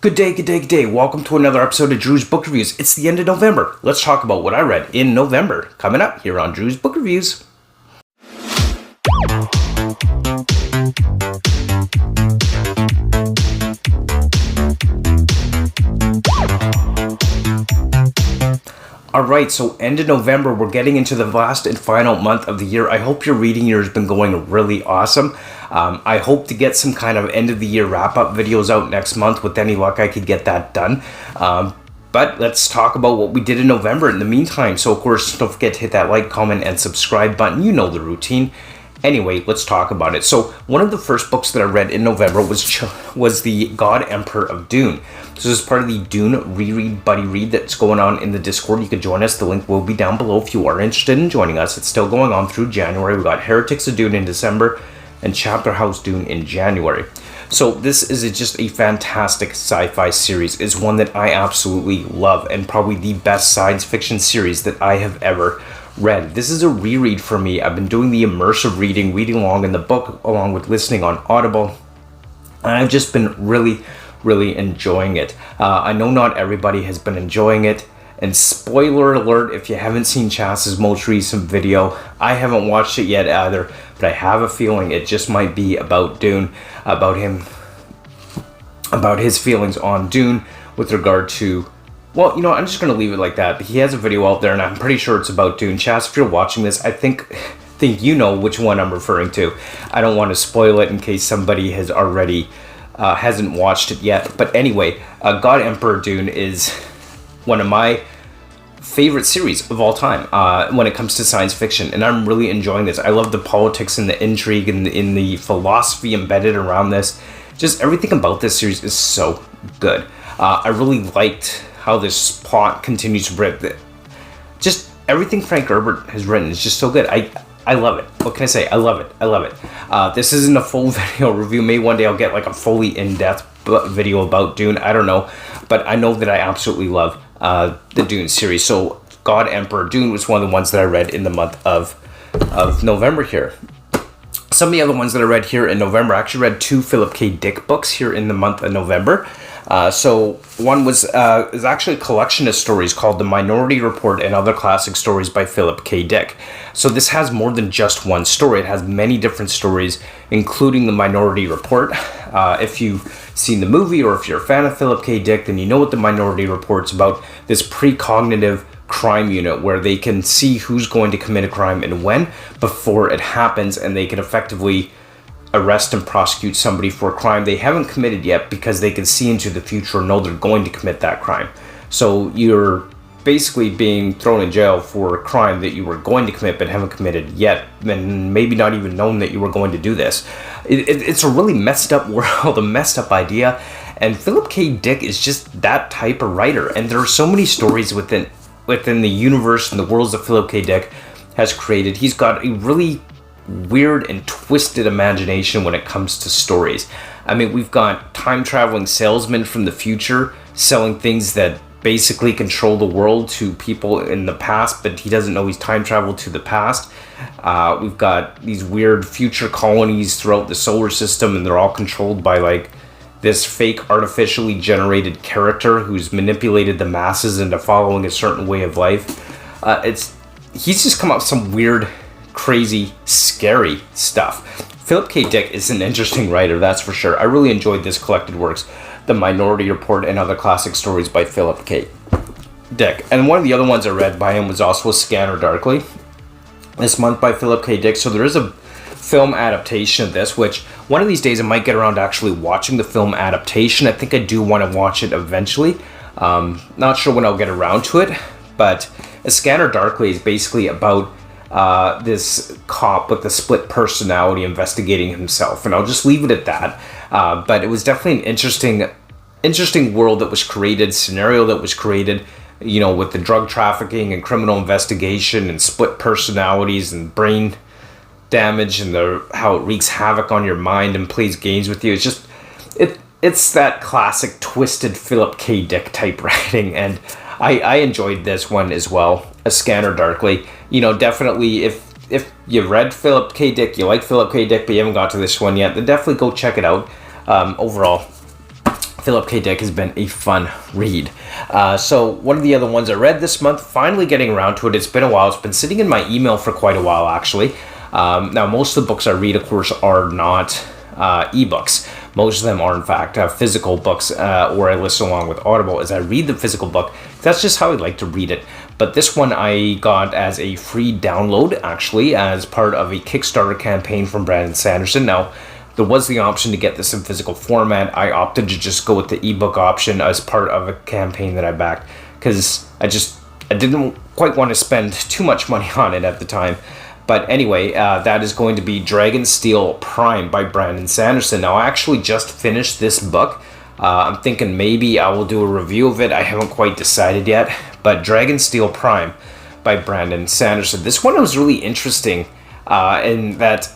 Good day, good day, good day. Welcome to another episode of Drew's Book Reviews. It's the end of November. Let's talk about what I read in November. Coming up here on Drew's Book Reviews. Alright, so end of November, we're getting into the last and final month of the year. I hope your reading year has been going really awesome. I hope to get some kind of end of the year wrap-up videos out next month. With any luck, I could get that done. But let's talk about what we did in November in the meantime. So, of course, don't forget to hit that like, comment, and subscribe button. You know the routine. Anyway, let's talk about it. So, one of the first books that I read in November was the God Emperor of Dune. So, this is part of the Dune Reread Buddy Read that's going on in the Discord. You can join us. The link will be down below if you are interested in joining us. It's still going on through January. We got Heretics of Dune in December and Chapter House Dune in January. So, this is just a fantastic sci-fi series. It's one that I absolutely love and probably the best science fiction series that I have ever read. This is a reread for me. I've been doing the immersive reading along in the book along with listening on Audible, and I've just been really enjoying it. I know not everybody has been enjoying it, and spoiler alert if you haven't seen Chas's most recent video, I haven't watched it yet either, but I have a feeling it just might be about Dune, about his feelings on Dune with regard to, well, you know, I'm just going to leave it like that. But he has a video out there, and I'm pretty sure it's about Dune. Chas, if you're watching this, I think you know which one I'm referring to. I don't want to spoil it in case somebody has already hasn't watched it yet. But anyway, God Emperor Dune is one of my favorite series of all time when it comes to science fiction, and I'm really enjoying this. I love the politics and the intrigue and in the philosophy embedded around this. Just everything about this series is so good. I really liked how this plot continues to break. Just everything Frank Herbert has written is just so good. I love it. What can I say? I love it. This isn't a full video review. Maybe one day I'll get like a fully in-depth video about Dune. I don't know. But I know that I absolutely love the Dune series. So God Emperor Dune was one of the ones that I read in the month of November here. Some of the other ones that I read here in November, I actually read 2 Philip K. Dick books here in the month of November. So one is actually a collection of stories called The Minority Report and Other Classic Stories by Philip K. Dick. So this has more than just one story. It has many different stories, including The Minority Report. If you've seen the movie or if you're a fan of Philip K. Dick, then you know what The Minority Report's about. This precognitive crime unit where they can see who's going to commit a crime and when before it happens, and they can effectively arrest and prosecute somebody for a crime they haven't committed yet because they can see into the future and know they're going to commit that crime. So you're basically being thrown in jail for a crime that you were going to commit but haven't committed yet, and maybe not even known that you were going to do this. It's a really messed up world, a messed up idea, and Philip K. Dick is just that type of writer, and there are so many stories within the universe and the worlds that Philip K. Dick has created. He's got a really weird and twisted imagination when it comes to stories. I mean, we've got time-traveling salesmen from the future selling things that basically control the world to people in the past, but he doesn't know he's time-traveled to the past. We've got these weird future colonies throughout the solar system, and they're all controlled by, like, this fake artificially generated character who's manipulated the masses into following a certain way of life. He's just come up with some weird, crazy, scary stuff. Philip K. Dick is an interesting writer, that's for sure. I really enjoyed this collected works, The Minority Report and Other Classic Stories by Philip K. Dick. And one of the other ones I read by him was also A Scanner Darkly this month by Philip K. Dick. So there is a film adaptation of this, which one of these days I might get around to actually watching the film adaptation. I think I do want to watch it eventually. Not sure when I'll get around to it, but A Scanner Darkly is basically about this cop with a split personality investigating himself, and I'll just leave it at that. But it was definitely an interesting world that was created, scenario that was created, you know, with the drug trafficking and criminal investigation and split personalities and brain damage and how it wreaks havoc on your mind and plays games with you. It's just it's that classic twisted Philip K. Dick type writing, and I enjoyed this one as well, A Scanner Darkly. You know, definitely if you've read Philip K. Dick, you like Philip K. Dick, but you haven't got to this one yet, then definitely go check it out. Overall, Philip K. Dick has been a fun read. So one of the other ones I read this month, finally getting around to it. It's been a while. It's been sitting in my email for quite a while, actually. Now, most of the books I read, of course, are not ebooks. Most of them are, in fact, physical books, or I listen along with Audible as I read the physical book. That's just how I like to read it. But this one I got as a free download, actually, as part of a Kickstarter campaign from Brandon Sanderson. Now, there was the option to get this in physical format. I opted to just go with the ebook option as part of a campaign that I backed, because I didn't quite want to spend too much money on it at the time. But anyway, that is going to be Dragonsteel Prime by Brandon Sanderson. Now, I actually just finished this book. I'm thinking maybe I will do a review of it. I haven't quite decided yet. But Dragonsteel Prime by Brandon Sanderson. This one was really interesting in that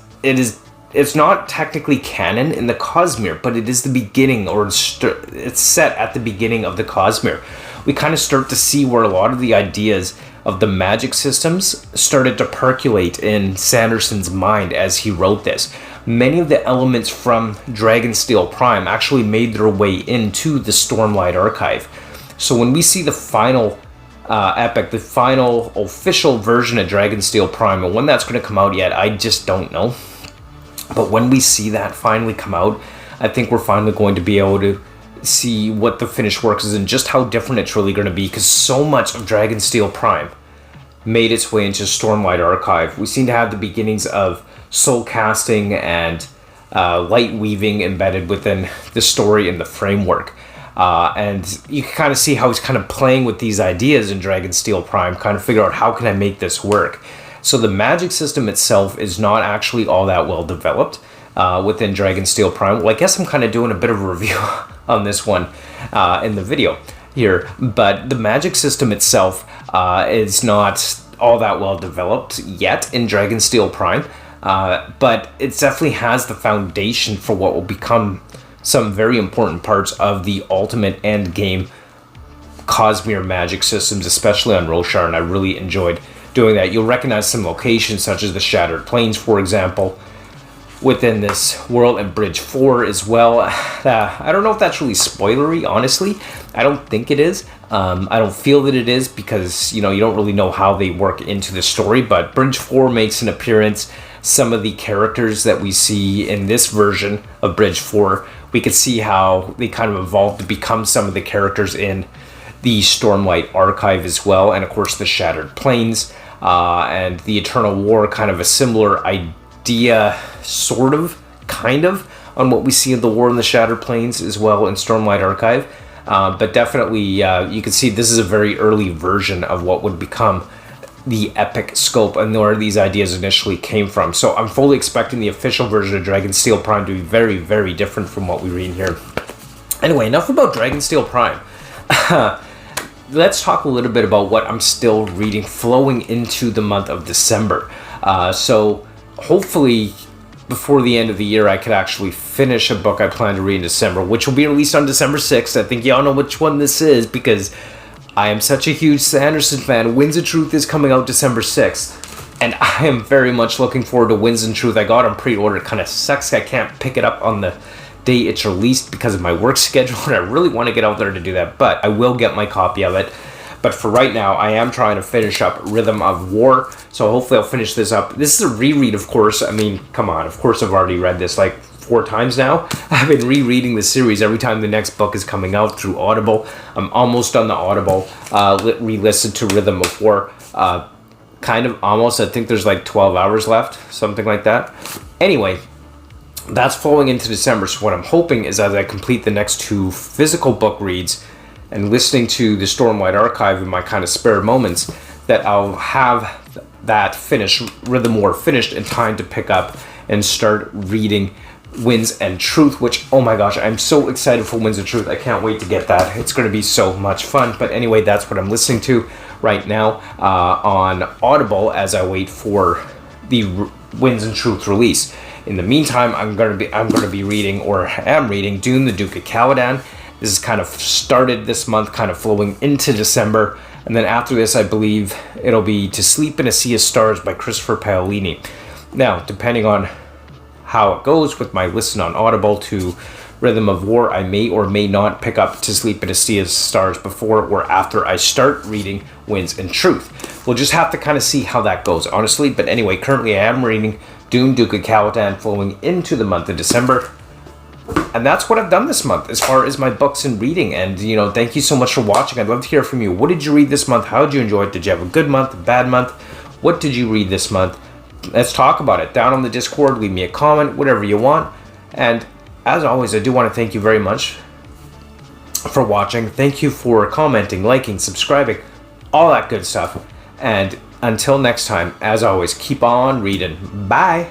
it's not technically canon in the Cosmere, but it is the beginning, or it's set at the beginning of the Cosmere. We kind of start to see where a lot of the ideas of the magic systems started to percolate in Sanderson's mind as he wrote this. Many of the elements from Dragonsteel Prime actually made their way into the Stormlight Archive. So when we see the final epic, the final official version of Dragonsteel Prime, and when that's going to come out yet, I just don't know. But when we see that finally come out, I think we're finally going to be able to see what the finished work is and just how different it's really going to be, because so much of Dragonsteel Prime made its way into Stormlight Archive. We seem to have the beginnings of soul casting and light weaving embedded within the story and the framework. And you can kind of see how he's kind of playing with these ideas in Dragonsteel Prime, kind of figure out how can I make this work. So the magic system itself is not actually all that well developed within Dragonsteel Prime. Well, I guess I'm kind of doing a bit of a review on this one in the video here. But the magic system itself is not all that well developed yet in Dragonsteel Prime. But it definitely has the foundation for what will become some very important parts of the ultimate end game Cosmere magic systems, especially on Roshar, and I really enjoyed doing that. You'll recognize some locations such as the Shattered Plains, for example, within this world, and Bridge 4 as well. I don't know if that's really spoilery, honestly. I don't think it is. I don't feel that it is, because you don't really know how they work into the story, but Bridge 4 makes an appearance. Some of the characters that we see in this version of Bridge 4, we could see how they kind of evolved to become some of the characters in the Stormlight Archive as well, and of course the Shattered Plains and the Eternal War, kind of a similar idea, sort of, kind of, on what we see in the War in the Shattered Plains as well in Stormlight Archive. But definitely you can see this is a very early version of what would become the epic scope and where these ideas initially came from. So I'm fully expecting the official version of Dragonsteel Prime to be very, very different from what we read here. Anyway, enough about Dragonsteel Prime. Let's talk a little bit about what I'm still reading flowing into the month of December. So hopefully before the end of the year I could actually finish a book I plan to read in December, which will be released on December 6th. I think y'all know which one this is, because I am such a huge Sanderson fan. Winds of Truth is coming out December 6th, and I am very much looking forward to Winds of Truth. I got it on pre-order. It kind of sucks I can't pick it up on the day it's released because of my work schedule, and I really want to get out there to do that, but I will get my copy of it. But for right now, I am trying to finish up Rhythm of War, so hopefully I'll finish this up. This is a reread, of course. I mean, come on, of course I've already read this like 4 times now. I've been rereading the series every time the next book is coming out through Audible. I'm almost on the Audible re-listened to Rhythm of War. Kind of almost. I think there's like 12 hours left, something like that. Anyway, that's flowing into December, so what I'm hoping is as I complete the next 2 physical book reads and listening to the Stormlight Archive in my kind of spare moments, that I'll have that finished, Rhythm War finished, in time to pick up and start reading Winds and Truth, which, oh my gosh, I'm so excited for Winds and Truth. I can't wait to get that. It's going to be so much fun. But anyway, that's what I'm listening to right now on Audible as I wait for the Winds and Truth release. In the meantime, I'm going to be reading, or am reading, Dune, the Duke of Caladan. This is kind of started this month, kind of flowing into December. And then after this, I believe it'll be To Sleep in a Sea of Stars by Christopher Paolini. Now, depending on how it goes with my listen on Audible to Rhythm of War, I may or may not pick up To Sleep in a Sea of Stars before or after I start reading Winds and Truth. We'll just have to kind of see how that goes, honestly. But anyway, currently I am reading Dune, Duke of Caladan, flowing into the month of December. And that's what I've done this month as far as my books and reading. And, thank you so much for watching. I'd love to hear from you. What did you read this month? How did you enjoy it? Did you have a good month, a bad month? What did you read this month? Let's talk about it. Down on the Discord, leave me a comment, whatever you want. And as always, I do want to thank you very much for watching. Thank you for commenting, liking, subscribing, all that good stuff. And until next time, as always, keep on reading. Bye.